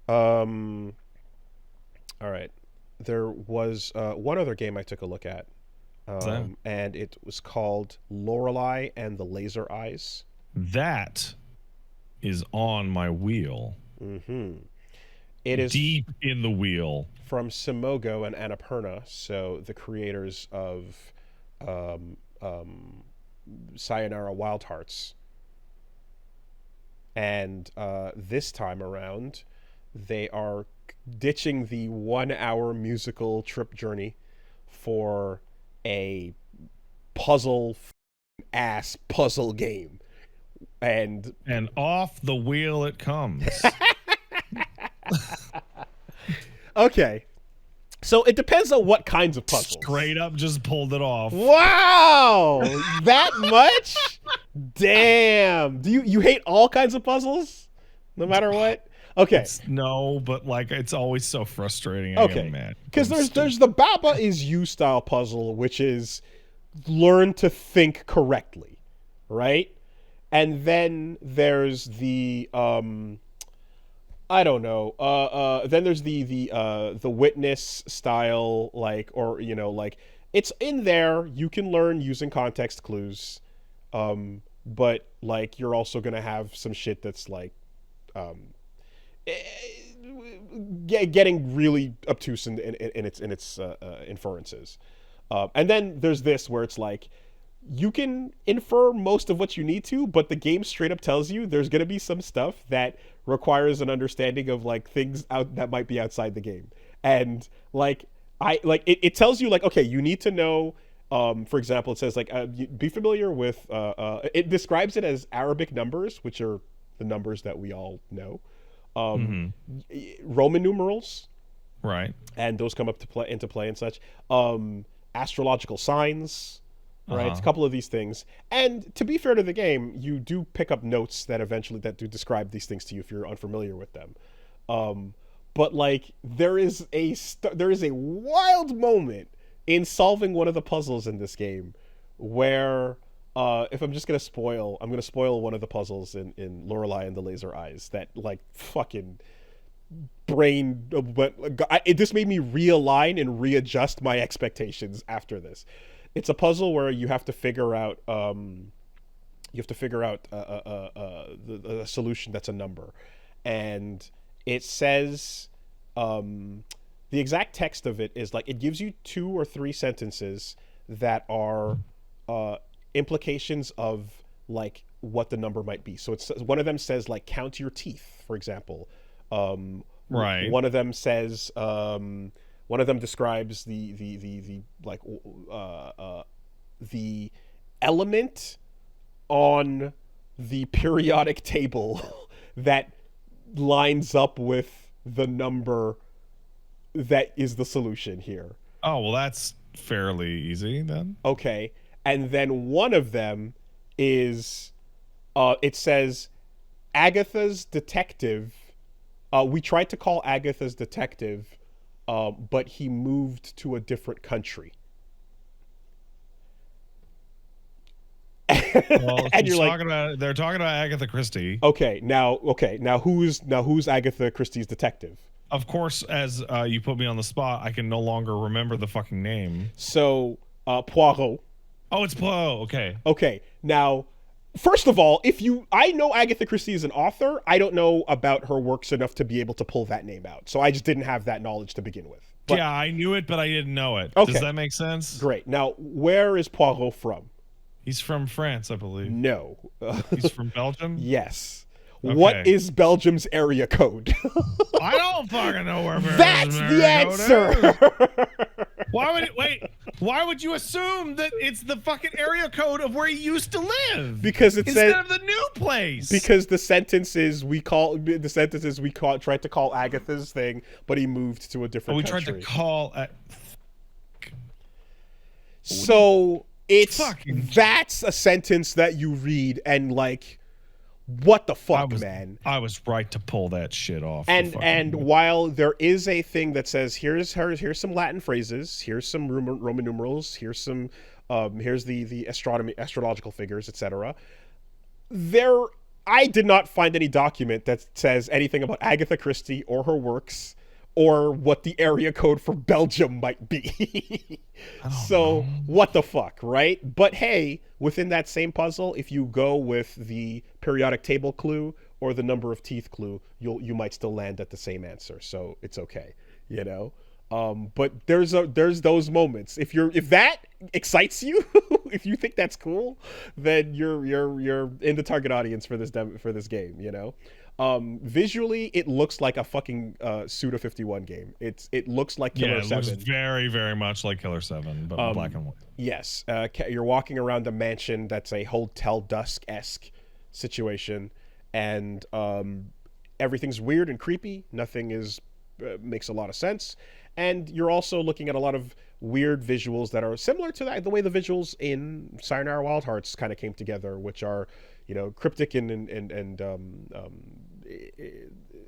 Um, all right. There was one other game I took a look at, So and it was called Lorelei and the Laser Eyes. that is on my wheel, Mm-hmm. It is deep in the wheel. from Simogo and Annapurna, so the creators of um, um, Sayonara Wild Hearts. And this time around, they are ditching the 1 hour musical trip journey for a puzzle ass puzzle game. And And off the wheel it comes. okay, so it depends on what kinds of puzzles. Straight up just pulled it off. Wow, that much? Damn. Do you hate all kinds of puzzles, no matter what? Okay. No, but like it's always so frustrating. Okay. Because there's the Baba is you style puzzle, which is learn to think correctly, right? And then there's the I don't know. Then there's the witness style, like, or like it's in there. You can learn using context clues, but like you're also gonna have some shit that's like, getting really obtuse in its inferences. And then there's this where it's like you can infer most of what you need to, but the game straight up tells you there's going to be some stuff that requires an understanding of like things out that might be outside the game. And like it tells you like, okay, you need to know, for example, it says like be familiar with it describes it as Arabic numbers, which are the numbers that we all know, Roman numerals, right, and those come up to play into play and such, astrological signs, right? A couple of these things. And to be fair to the game, you do pick up notes that eventually that do describe these things to you if you're unfamiliar with them. But like there is a wild moment in solving one of the puzzles in this game where if I'm just gonna spoil, I'm gonna spoil one of the puzzles in Lorelei and the Laser Eyes that like fucking brain, but this made me realign and readjust my expectations after this. It's a puzzle where you have to figure out the solution that's a number, and it says the exact text of it is like it gives you 2 or 3 sentences that are implications of like what the number might be. So it's one of them says like count your teeth, for example. Right. One of them says one of them describes the like the element on the periodic table that lines up with the number that is the solution here. Oh, well, that's fairly easy then. Okay. And then one of them is it says Agatha's detective. We tried to call Agatha's detective, but he moved to a different country. Well, and you're like, they're talking about Agatha Christie. okay, now who's Agatha Christie's detective? Of course, as you put me on the spot, I can no longer remember the fucking name. So Poirot. Oh, it's Poe. Okay. Okay, now, first of all, I know Agatha Christie is an author. I don't know about her works enough to be able to pull that name out. So I just didn't have that knowledge to begin with. But, yeah, I knew it, but I didn't know it. Okay. Does that make sense? Great. Now, where is Poirot from? He's from France, I believe. No. He's from Belgium? Yes. Okay. What is Belgium's area code? I don't fucking know where That's the answer. Why would you assume that it's the fucking area code of where he used to live? Because it instead said of the new place. Because the sentences we tried to call Agatha's thing, but he moved to a different country. Tried to call So that's a sentence that you read and like, what the fuck, man? I was right to pull that shit off. And while there is a thing that says here's some Latin phrases, here's some Roman numerals, here's here's the astrological figures, etc. I did not find any document that says anything about Agatha Christie or her works or what the area code for Belgium might be. So, what the fuck, right? But hey, within that same puzzle, if you go with the periodic table clue or the number of teeth clue, you might still land at the same answer. So, it's okay, you know? But there's those moments. If that excites you, if you think that's cool, then you're in the target audience for this game, you know? Visually, it looks like a fucking Suda 51 game. It looks like Killer 7. It looks very, very much like Killer 7, but black and white. Yes, you're walking around a mansion that's a Hotel Dusk-esque situation, and everything's weird and creepy. Nothing makes a lot of sense, and you're also looking at a lot of weird visuals that are similar to the way the visuals in Sayonara Wild Hearts kind of came together, which are, you know, cryptic and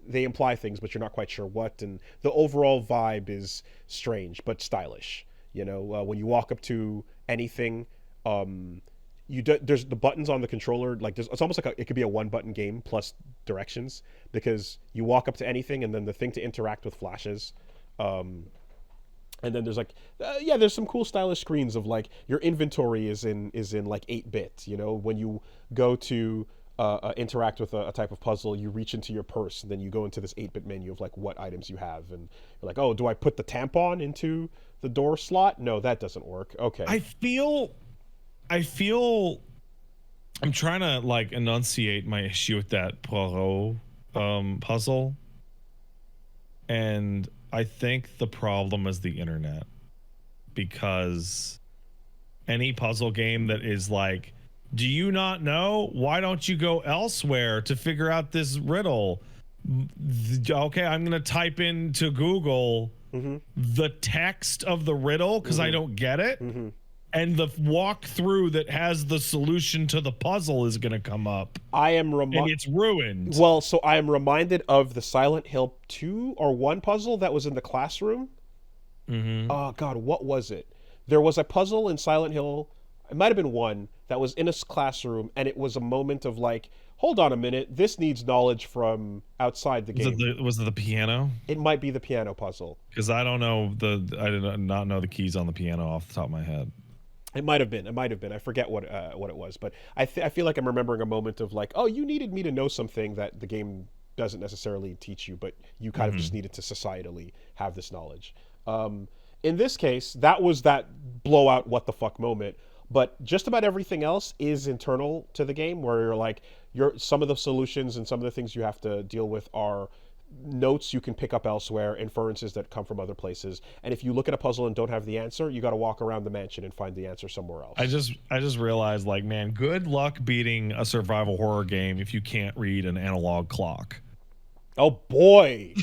they imply things, but you're not quite sure what. And the overall vibe is strange but stylish. You know, when you walk up to anything, there's the buttons on the controller. Like it's almost like it could be a one-button game plus directions, because you walk up to anything and then the thing to interact with flashes. And then there's like, there's some cool stylish screens of like your inventory is in like 8-bit. You know, when you go to interact with a type of puzzle, you reach into your purse and then you go into this 8-bit menu of like what items you have, and you're like, oh, do I put the tampon into the door slot? No, that doesn't work. Okay. I feel I'm trying to like enunciate my issue with that Poirot puzzle, and I think the problem is the internet, because any puzzle game that is like, do you not know? Why don't you go elsewhere to figure out this riddle? Okay, I'm going to type into Google the text of the riddle because I don't get it. And the walkthrough that has the solution to the puzzle is going to come up. And it's ruined. Well, so I am reminded of the Silent Hill 2 or 1 puzzle that was in the classroom. Oh, God, what was it? There was a puzzle in Silent Hill, it might have been 1, that was in a classroom, and it was a moment of like, hold on a minute, this needs knowledge from outside the game. Was it the piano? It might be the piano puzzle. Because I don't know I did not know the keys on the piano off the top of my head. It might have been. I forget what it was, but I feel like I'm remembering a moment of like, oh, you needed me to know something that the game doesn't necessarily teach you, but you kind of just needed to societally have this knowledge. In this case, that was that blowout what the fuck moment. But just about everything else is internal to the game, where you're like, some of the solutions and some of the things you have to deal with are notes you can pick up elsewhere, inferences that come from other places. And if you look at a puzzle and don't have the answer, you got to walk around the mansion and find the answer somewhere else. I just realized, like, man, good luck beating a survival horror game if you can't read an analog clock. Oh boy.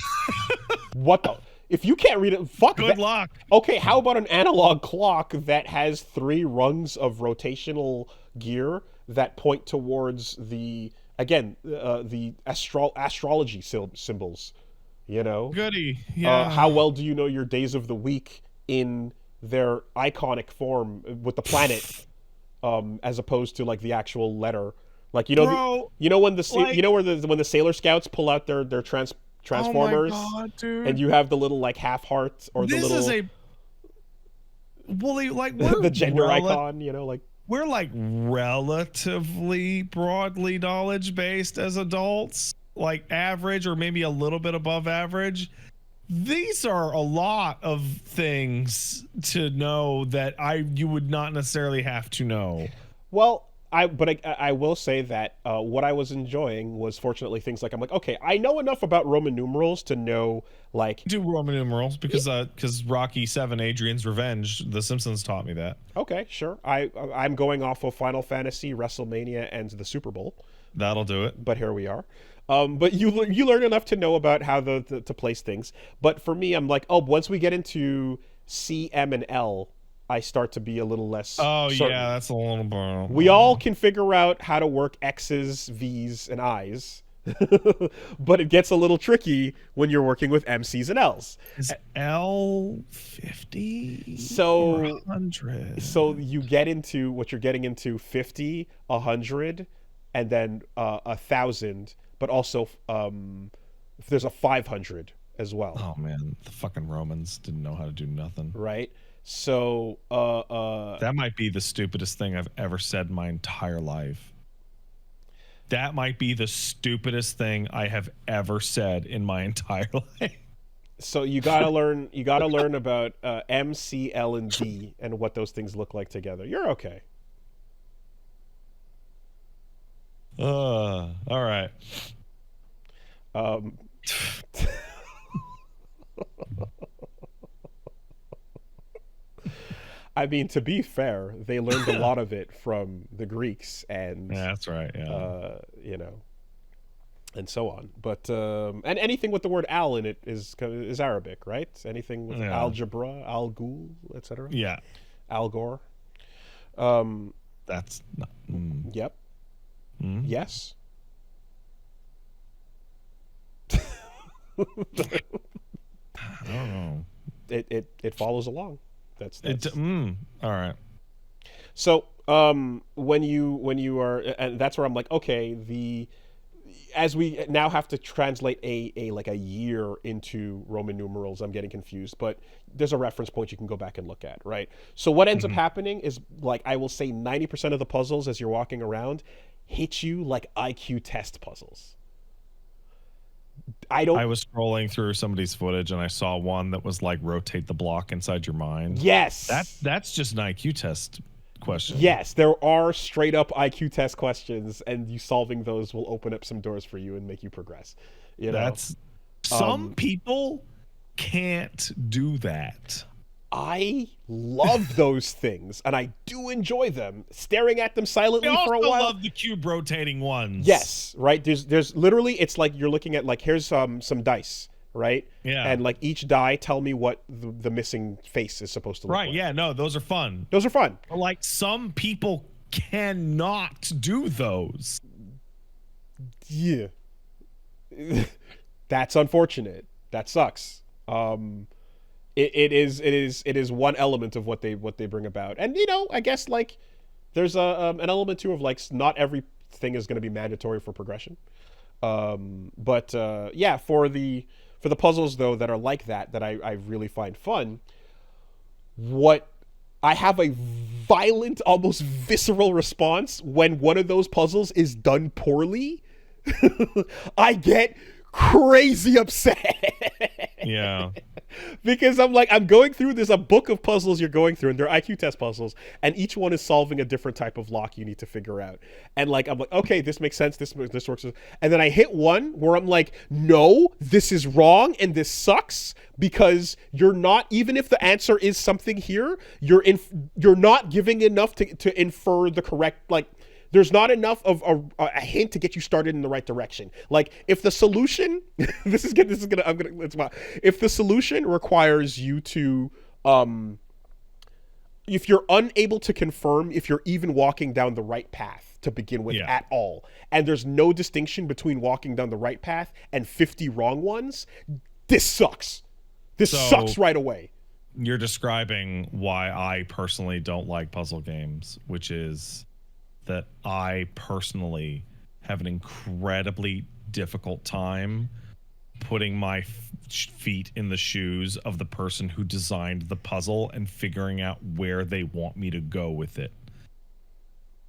What the? If you can't read it, fuck good luck. Okay, how about an analog clock that has 3 rungs of rotational gear that point towards the astrology symbols, you know? Goody. Yeah. How well do you know your days of the week in their iconic form with the planet, as opposed to like the actual letter? Like, you know, when the Sailor Scouts pull out their Transformers, oh my God, dude. And you have the little like half heart or this the little. Is a Woolie, like we're the gender icon, you know, like we're like relatively broadly knowledge based as adults, like average or maybe a little bit above average. These are a lot of things to know that you would not necessarily have to know. Well, I will say that what I was enjoying was fortunately things like, I'm like, okay, I know enough about Roman numerals to know, like, do Roman numerals because Rocky 7 Adrian's Revenge, The Simpsons taught me that. Okay, sure. I'm going off of Final Fantasy, WrestleMania, and the Super Bowl. That'll do it. But here we are. But you learn enough to know about how to place things. But for me, I'm like, oh, once we get into C, M, and L, I start to be a little less certain. Yeah, that's a little bit. We all can figure out how to work X's, V's, and I's, but it gets a little tricky when you're working with MC's and L's. Is L 50? So 100. So you get into what you're getting into 50, 100, and then 1,000, but also there's a 500 as well. Oh man, the fucking Romans didn't know how to do nothing. Right. So that might be the stupidest thing I've ever said in my entire life. That might be the stupidest thing I have ever said in my entire life. So you gotta learn. You gotta learn about M, C, L, and D, and what those things look like together. You're okay. All right. I mean, to be fair, they learned a lot of it from the Greeks, and Yeah, that's right. Yeah. you know, and so on. But and anything with the word "al" in it is Arabic, right? Anything with algebra, al-Ghul, etc. Yeah. Al Gore. That's not. Yep. Yes. I don't know. It follows along. That's all right. So when you are, and that's where I'm like, okay, as we now have to translate a like a year into Roman numerals, I'm getting confused, but there's a reference point you can go back and look at, right? So what ends up happening is, like, I will say 90% of the puzzles as you're walking around hit you like IQ test puzzles. I was scrolling through somebody's footage and I saw one that was like rotate the block inside your mind. Yes. That's just an IQ test question. Yes, there are straight up IQ test questions, and you solving those will open up some doors for you and make you progress. You know? Some people can't do that. I love those things, and I do enjoy them. Staring at them silently for a while. I love the cube rotating ones. Yes, right. There's literally, it's like you're looking at, like, here's some dice, right? Yeah. And like each die tell me what the missing face is supposed to look like. Right. Yeah. No, those are fun. Those are fun. But like, some people cannot do those. Yeah. That's unfortunate. That sucks. It is one element of what they bring about, and I guess, like, there's an element too of, like, not everything is going to be mandatory for progression, but yeah, for the puzzles though that are like that I really find fun. What I have a violent, almost visceral response when one of those puzzles is done poorly. I get crazy upset. Yeah. Because I'm like, I'm going through, there's a book of puzzles you're going through, and they're IQ test puzzles, and each one is solving a different type of lock you need to figure out. And like, I'm like, okay, this makes sense, this works. And then I hit one where I'm like, no, this is wrong, and this sucks, because you're not, even if the answer is something here, you're not giving enough to infer the correct, like, there's not enough of a hint to get you started in the right direction. Like, if the solution, if the solution requires you to, if you're unable to confirm if you're even walking down the right path to begin with at all, and there's no distinction between walking down the right path and 50 wrong ones, this sucks. This sucks right away. You're describing why I personally don't like puzzle games, which is that I personally have an incredibly difficult time putting my feet in the shoes of the person who designed the puzzle and figuring out where they want me to go with it.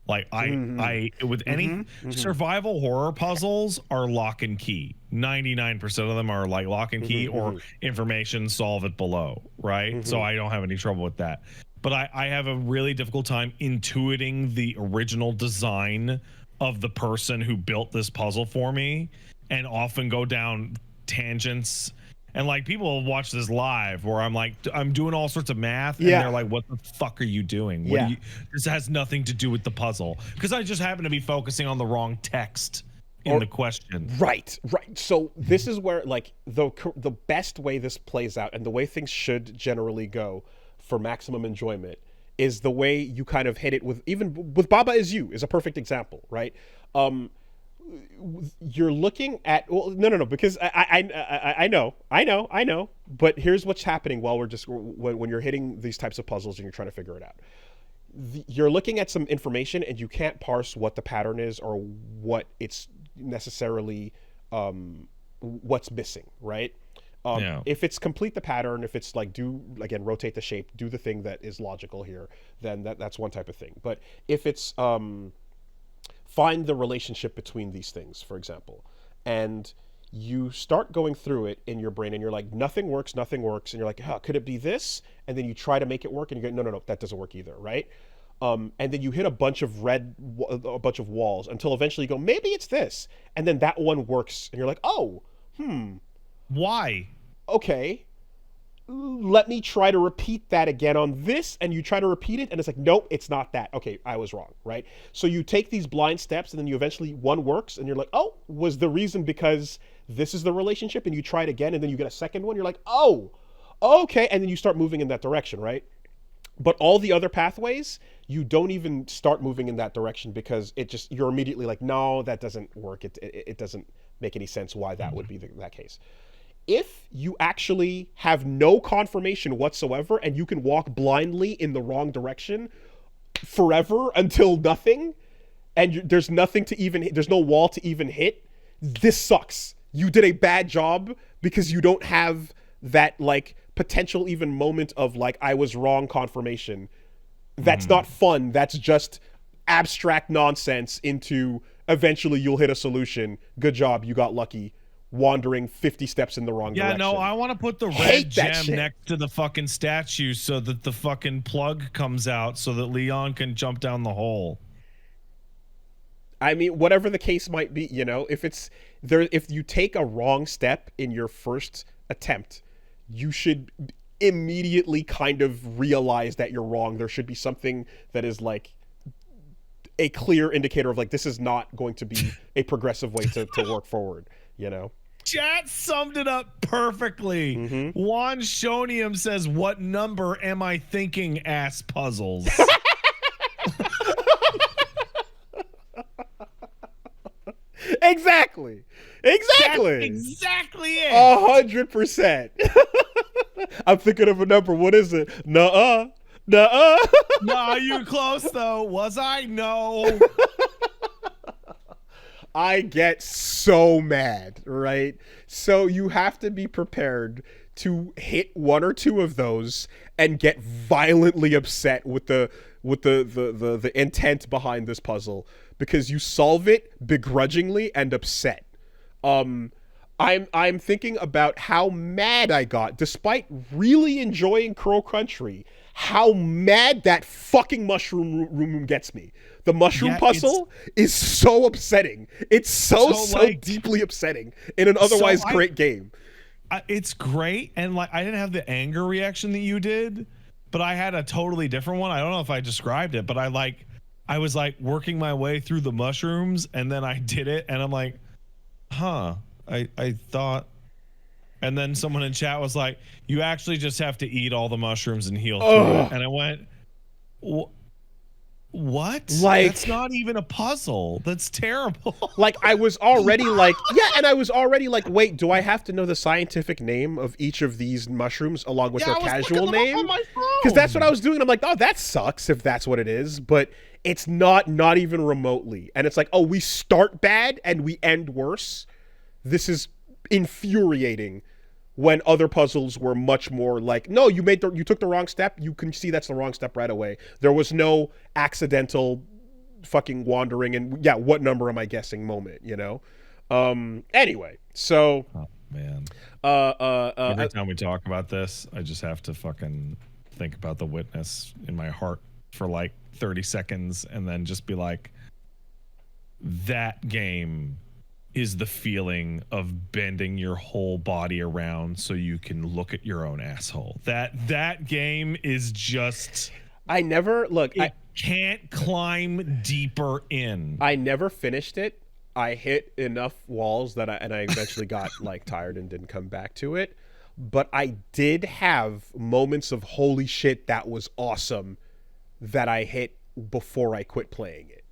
Like, I with any survival horror puzzles are lock and key. 99% of them are like lock and key or information, solve it below, right? So I don't have any trouble with that. But I have a really difficult time intuiting the original design of the person who built this puzzle for me, and often go down tangents. And like, people watch this live where I'm like, I'm doing all sorts of math, and they're like, what the fuck are you doing? What this has nothing to do with the puzzle, because I just happen to be focusing on the wrong text in the question. Right. So this is where, like, the best way this plays out, and the way things should generally go for maximum enjoyment, is the way you kind of hit it with, even with Baba Is You is a perfect example, right? You're looking at, well, no, because I know, but here's what's happening while we're just, when you're hitting these types of puzzles and you're trying to figure it out. you're looking at some information and you can't parse what the pattern is or what it's necessarily what's missing, right? If it's complete the pattern, if it's like rotate the shape, do the thing that is logical here, then that's one type of thing. But if it's find the relationship between these things, for example, and you start going through it in your brain and you're like, nothing works, and you're like, could it be this? And then you try to make it work and you go, no, that doesn't work either, right? And then you hit a bunch of walls until eventually you go, maybe it's this. And then that one works and you're like, why? Okay, let me try to repeat that again on this, and you try to repeat it, and it's like, nope, it's not that. Okay, I was wrong, right? So you take these blind steps, and then you eventually, one works, and you're like, oh, was the reason because this is the relationship, and you try it again, and then you get a second one, you're like, oh, okay, and then you start moving in that direction, right? But all the other pathways, you don't even start moving in that direction because you're immediately like, no, that doesn't work. It doesn't make any sense why that would be that case. If you actually have no confirmation whatsoever and you can walk blindly in the wrong direction forever until nothing, and there's nothing to even, there's no wall to even hit, this sucks. You did a bad job because you don't have that like potential even moment of like, I was wrong confirmation. That's not fun. That's just abstract nonsense into eventually you'll hit a solution. Good job. You got lucky. Wandering 50 steps in the wrong direction. Yeah, no, I want to put the red gem next to the fucking statue so that the fucking plug comes out so that Leon can jump down the hole. I mean, whatever the case might be, if you take a wrong step in your first attempt, you should immediately kind of realize that you're wrong. There should be something that is like a clear indicator of like, this is not going to be a progressive way to work forward, Chat summed it up perfectly. Juan Shonium says, what number am I thinking, ass puzzles? Exactly. That's exactly it. 100%. I'm thinking of a number. What is it? Nuh-uh. Nah, you close though. Was I? No. I get so mad, right? So you have to be prepared to hit one or two of those and get violently upset with the intent behind this puzzle because you solve it begrudgingly and upset. I'm thinking about how mad I got despite really enjoying Crow Country. How mad that fucking mushroom room gets me. The mushroom puzzle is so upsetting. It's so deeply upsetting in an otherwise great game. It's great, and like I didn't have the anger reaction that you did, but I had a totally different one. I don't know if I described it, but I was like working my way through the mushrooms, and then I did it, and I'm like, I thought. And then someone in chat was like, you actually just have to eat all the mushrooms and heal through it. And I went, what? Like, that's not even a puzzle. That's terrible. Like, I was already like, and I was already like, wait, do I have to know the scientific name of each of these mushrooms along with their casual name? Because that's what I was doing. I'm like, oh, that sucks if that's what it is. But it's not even remotely. And it's like, oh, we start bad and we end worse. This is infuriating when other puzzles were much more like, no, you took the wrong step. You can see that's the wrong step right away. There was no accidental fucking wandering and what number am I guessing moment, Anyway, so man. Every time we talk about this, I just have to fucking think about the witness in my heart for like 30 seconds and then just be like, that game is the feeling of bending your whole body around so you can look at your own asshole. That game is just, I can't climb deeper in. I never finished it. I hit enough walls that I eventually got like tired and didn't come back to it. But I did have moments of holy shit, that was awesome that I hit before I quit playing it.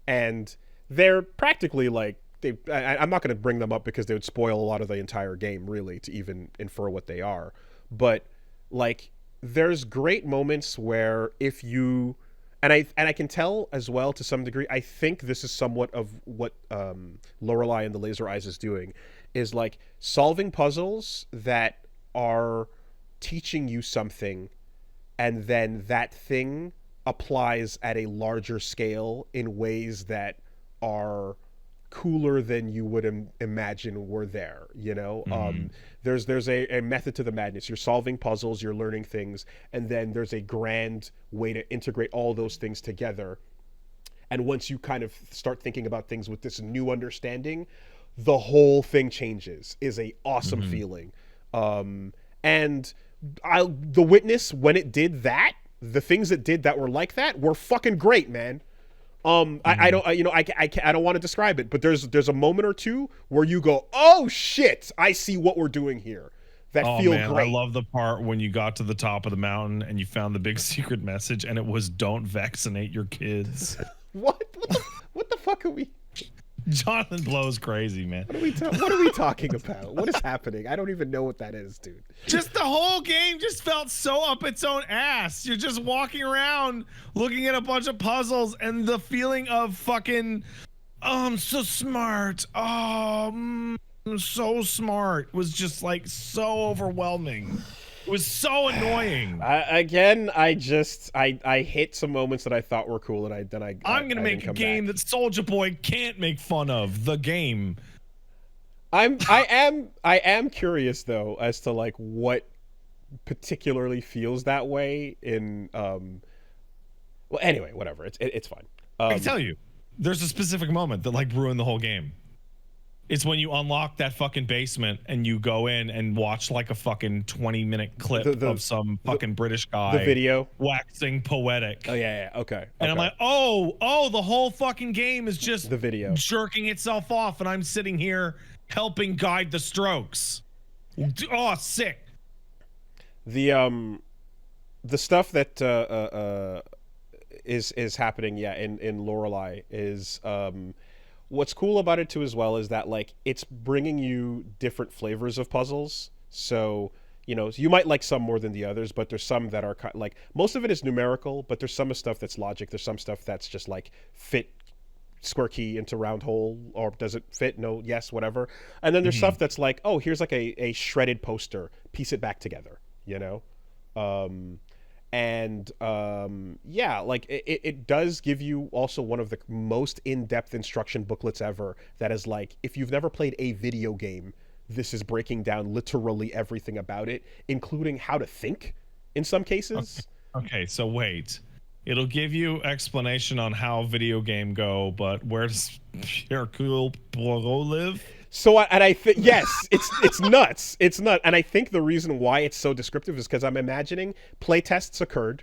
And they're practically like, I'm not going to bring them up because they would spoil a lot of the entire game, really, to even infer what they are. But like, there's great moments where if you and I can tell as well to some degree. I think this is somewhat of what Lorelei and the Laser Eyes is doing, is like solving puzzles that are teaching you something, and then that thing applies at a larger scale in ways that are cooler than you would imagine were there. There's a method to the madness. You're solving puzzles, you're learning things, and then there's a grand way to integrate all those things together. And once you kind of start thinking about things with this new understanding, the whole thing changes. Is a awesome feeling. And The Witness, when it did that, the things it did that were like that were fucking great, man. I don't want to describe it, but there's a moment or two where you go, oh shit, I see what we're doing here. That feel great. I love the part when you got to the top of the mountain and you found the big secret message, and it was "Don't vaccinate your kids." What the fuck are we? Jonathan Blow's crazy, man. What are we talking about? What is happening? I don't even know what that is, dude. Just the whole game just felt so up its own ass. You're just walking around looking at a bunch of puzzles, and the feeling of fucking, oh, I'm so smart. Oh, I'm so smart was just like so overwhelming. It was so annoying. I hit some moments that I thought were cool, and I'm gonna make a game that Soulja Boy can't make fun of. The game. I am curious though as to like what particularly feels that way in well, anyway, whatever. It's fine. I can tell you, there's a specific moment that like ruined the whole game. It's when you unlock that fucking basement and you go in and watch like a fucking 20-minute clip of some fucking British guy. The video. Waxing poetic. Oh, yeah. Okay. And I'm like, oh, the whole fucking game is just the video jerking itself off, and I'm sitting here helping guide the strokes. Oh, sick. The stuff that is happening, in Lorelei is what's cool about it too as well is that like it's bringing you different flavors of puzzles. So you might like some more than the others, but there's some that are like, most of it is numerical, but there's some stuff that's logic. There's some stuff that's just like fit square key into round hole, or does it fit? No, yes, whatever. And then there's stuff that's like, oh, here's like a shredded poster, piece it back together, like it does give you also one of the most in-depth instruction booklets ever. That is like, if you've never played a video game, this is breaking down literally everything about it, including how to think in some cases. Okay, so wait. It'll give you explanation on how video game go, but where does Hercule Poirot live? So, I think, yes, it's nuts. It's nuts. And I think the reason why it's so descriptive is because I'm imagining playtests occurred,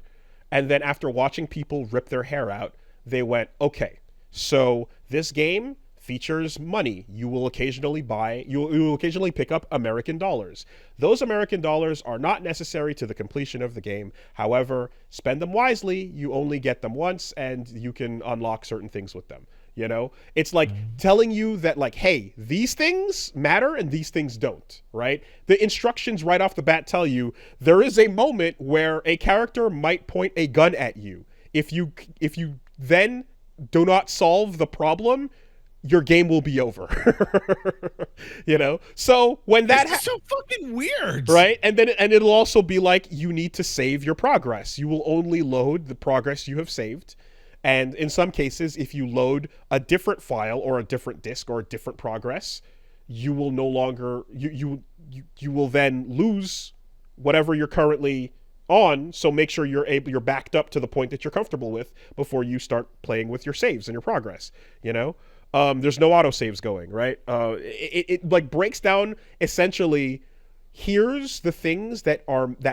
and then after watching people rip their hair out, they went, okay, so this game features money. You will occasionally pick up American dollars. Those American dollars are not necessary to the completion of the game. However, spend them wisely. You only get them once, and you can unlock certain things with them. It's like telling you that like, hey, these things matter and these things don't, right? The instructions right off the bat tell you there is a moment where a character might point a gun at you. If you then do not solve the problem, your game will be over. So when that so fucking weird, right? And it'll also be like, you need to save your progress. You will only load the progress you have saved. And in some cases, if you load a different file or a different disk or a different progress, you will no longer you will then lose whatever you're currently on. So make sure you're backed up to the point that you're comfortable with before you start playing with your saves and your progress. There's no auto saves going, right? It like breaks down essentially, here's the things that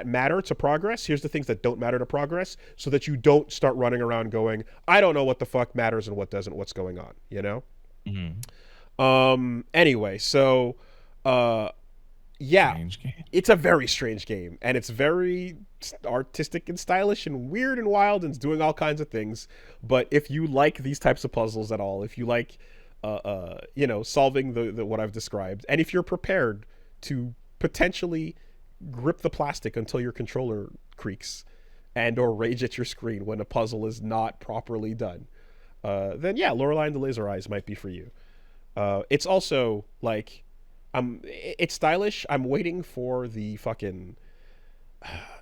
matter to progress. Here's the things that don't matter to progress, so that you don't start running around going, I don't know what the fuck matters and what doesn't, what's going on, Anyway, so it's a very strange game, and it's very artistic and stylish and weird and wild and it's doing all kinds of things. But if you like these types of puzzles at all, if you like solving the what I've described, and if you're prepared to potentially grip the plastic until your controller creaks and or rage at your screen when a puzzle is not properly done, then yeah, Lorelei and the Laser Eyes might be for you. It's also like, it's stylish. I'm waiting for the fucking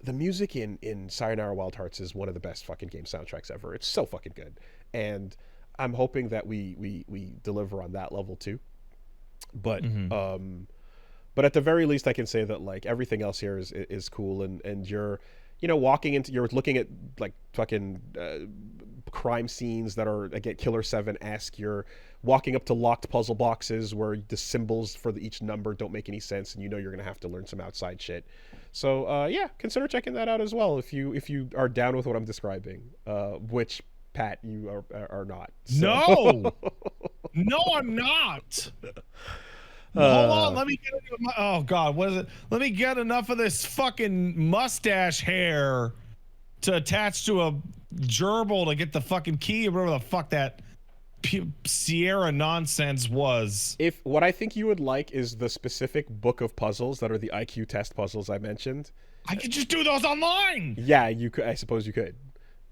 the music in Sayonara Wild Hearts is one of the best fucking game soundtracks ever. It's so fucking good, and I'm hoping that we deliver on that level too. But but at the very least, I can say that like everything else here is cool, and you're, you know, you're looking at like fucking crime scenes that are, again, Killer 7-esque. You're walking up to locked puzzle boxes where the symbols for each number don't make any sense, and you know you're gonna have to learn some outside shit. So yeah, consider checking that out as well if you are down with what I'm describing, which Pat, you are not. So. No, no, I'm not. Hold on, let me get into my, oh god, what is it? Let me get enough of this fucking mustache hair to attach to a gerbil to get the fucking key or whatever the fuck that Sierra nonsense was. If what I think you would like is the specific book of puzzles that are the IQ test puzzles I mentioned. I could just do those online. Yeah, you could. I suppose you could.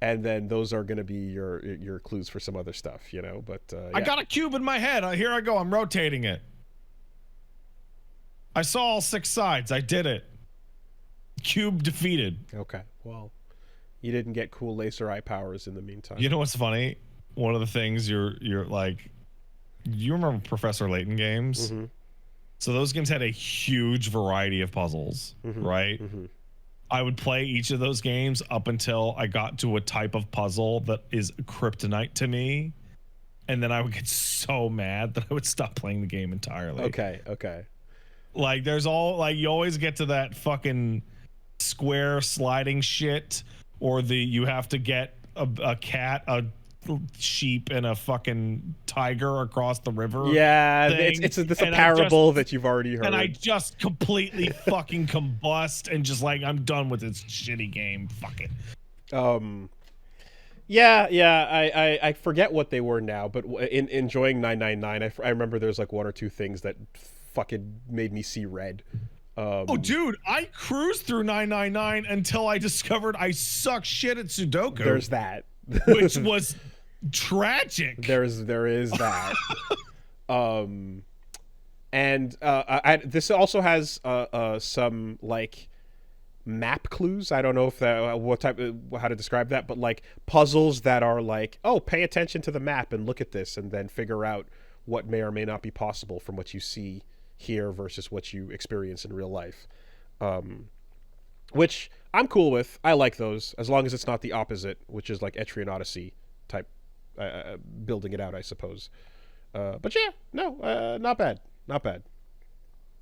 And then those are going to be your clues for some other stuff, you know. But yeah. I got a cube in my head. Here I go. I'm rotating it. I saw all 6 sides. I did it. Cube defeated. Okay. Well, you didn't get cool laser eye powers in the meantime. You know what's funny? One of the things you're like, you remember Professor Layton games? Mm-hmm. So those games had a huge variety of puzzles, right? Mm-hmm. I would play each of those games up until I got to a type of puzzle that is kryptonite to me. And then I would get so mad that I would stop playing the game entirely. Okay. Like there's you always get to that fucking square sliding shit, or you have to get a cat, a sheep, and a fucking tiger across the river. Yeah, it's a parable that you've already heard. And I just completely fucking combust and just like, I'm done with this shitty game. Fuck it. Yeah. I forget what they were now, but in enjoying 999, I remember there's like 1 or 2 things that fucking made me see red. Oh, dude, I cruised through 999 until I discovered I suck shit at Sudoku. There's that. Which was tragic. There is that. This also has some like map clues. I don't know if that how to describe that, but like puzzles that are like, oh, pay attention to the map and look at this, and then figure out what may or may not be possible from what you see here versus what you experience in real life, which I'm cool with. I like those as long as it's not the opposite, which is like Etrian Odyssey type, building it out, I suppose. But yeah, no, not bad.